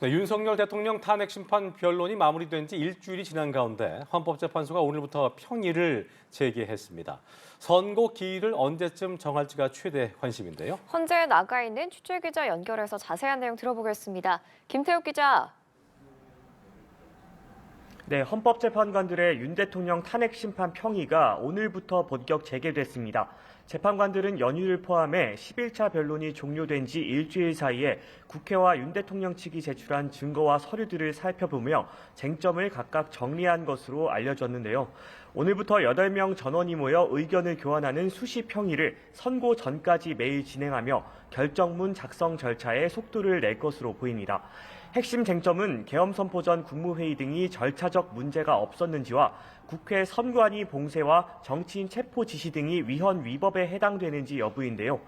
네, 윤석열 대통령 탄핵 심판 변론이 마무리된 지 일주일이 지난 가운데 헌법재판소가 오늘부터 평일을 재개했습니다. 선고 기일을 언제쯤 정할지가 최대 관심인데요. 헌재에 나가 있는 취재 기자 연결해서 자세한 내용 들어보겠습니다. 김태욱 기자. 네, 헌법재판관들의 윤 대통령 탄핵 심판 평의가 오늘부터 본격 재개됐습니다. 재판관들은 연휴를 포함해 11차 변론이 종료된 지 일주일 사이에 국회와 윤 대통령 측이 제출한 증거와 서류들을 살펴보며 쟁점을 각각 정리한 것으로 알려졌는데요. 오늘부터 8명 전원이 모여 의견을 교환하는 수시 평의를 선고 전까지 매일 진행하며 결정문 작성 절차에 속도를 낼 것으로 보입니다. 핵심 쟁점은 계엄 선포 전 국무회의 등이 절차적 문제가 없었는지와 국회 선관위 봉쇄와 정치인 체포 지시 등이 위헌 위법에 해당되는지 여부인데요.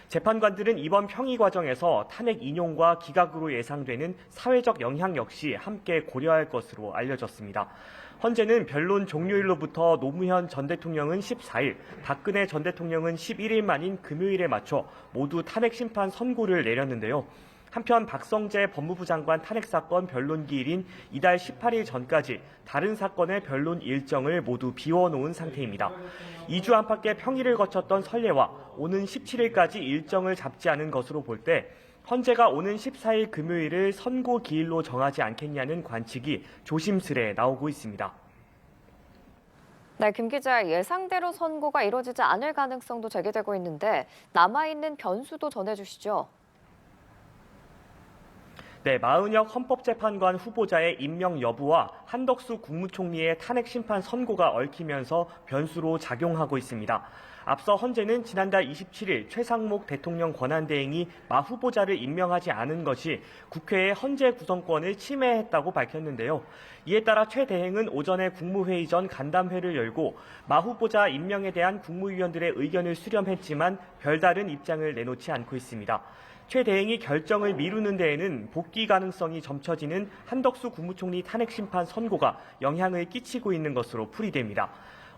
재판관들은 이번 평의 과정에서 탄핵 인용과 기각으로 예상되는 사회적 영향 역시 함께 고려할 것으로 알려졌습니다. 헌재는 변론 종료일로부터 노무현 전 대통령은 14일, 박근혜 전 대통령은 11일 만인 금요일에 맞춰 모두 탄핵 심판 선고를 내렸는데요. 한편 박성재 법무부 장관 탄핵 사건 변론 기일인 이달 18일 전까지 다른 사건의 변론 일정을 모두 비워놓은 상태입니다. 2주 안팎의 평의를 거쳤던 선례와 오는 17일까지 일정을 잡지 않은 것으로 볼 때 헌재가 오는 14일 금요일을 선고 기일로 정하지 않겠냐는 관측이 조심스레 나오고 있습니다. 네, 김 기자, 예상대로 선고가 이루어지지 않을 가능성도 제기되고 있는데 남아있는 변수도 전해주시죠. 네, 마은혁 헌법재판관 후보자의 임명 여부와 한덕수 국무총리의 탄핵 심판 선고가 얽히면서 변수로 작용하고 있습니다. 앞서 헌재는 지난달 27일 최상목 대통령 권한대행이 마 후보자를 임명하지 않은 것이 국회의 헌재 구성권을 침해했다고 밝혔는데요. 이에 따라 최 대행은 오전에 국무회의 전 간담회를 열고 마 후보자 임명에 대한 국무위원들의 의견을 수렴했지만 별다른 입장을 내놓지 않고 있습니다. 최 대행이 결정을 미루는 데에는 복귀 가능성이 점쳐지는 한덕수 국무총리 탄핵 심판 선고가 영향을 끼치고 있는 것으로 풀이됩니다.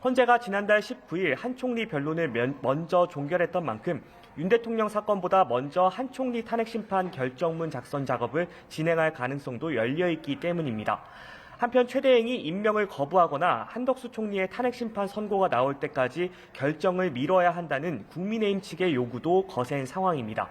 헌재가 지난달 19일 한 총리 변론을 먼저 종결했던 만큼 윤 대통령 사건보다 먼저 한 총리 탄핵 심판 결정문 작성 작업을 진행할 가능성도 열려있기 때문입니다. 한편 최 대행이 임명을 거부하거나 한덕수 총리의 탄핵 심판 선고가 나올 때까지 결정을 미뤄야 한다는 국민의힘 측의 요구도 거센 상황입니다.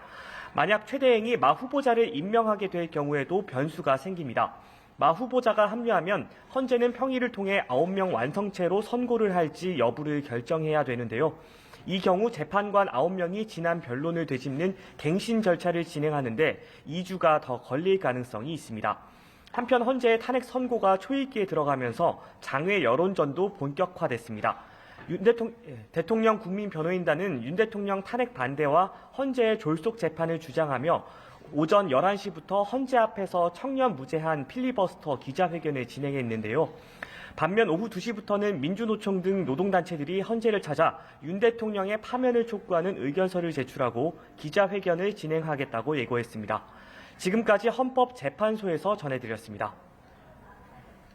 만약 최 대행이 마 후보자를 임명하게 될 경우에도 변수가 생깁니다. 마 후보자가 합류하면 헌재는 평의를 통해 9명 완성체로 선고를 할지 여부를 결정해야 되는데요. 이 경우 재판관 9명이 지난 변론을 되짚는 갱신 절차를 진행하는데 2주가 더 걸릴 가능성이 있습니다. 한편 헌재의 탄핵 선고가 초읽기에 들어가면서 장외 여론전도 본격화됐습니다. 대통령 국민변호인단은 윤 대통령 탄핵 반대와 헌재의 졸속 재판을 주장하며 오전 11시부터 헌재 앞에서 청년 무제한 필리버스터 기자회견을 진행했는데요. 반면 오후 2시부터는 민주노총 등 노동단체들이 헌재를 찾아 윤 대통령의 파면을 촉구하는 의견서를 제출하고 기자회견을 진행하겠다고 예고했습니다. 지금까지 헌법재판소에서 전해드렸습니다.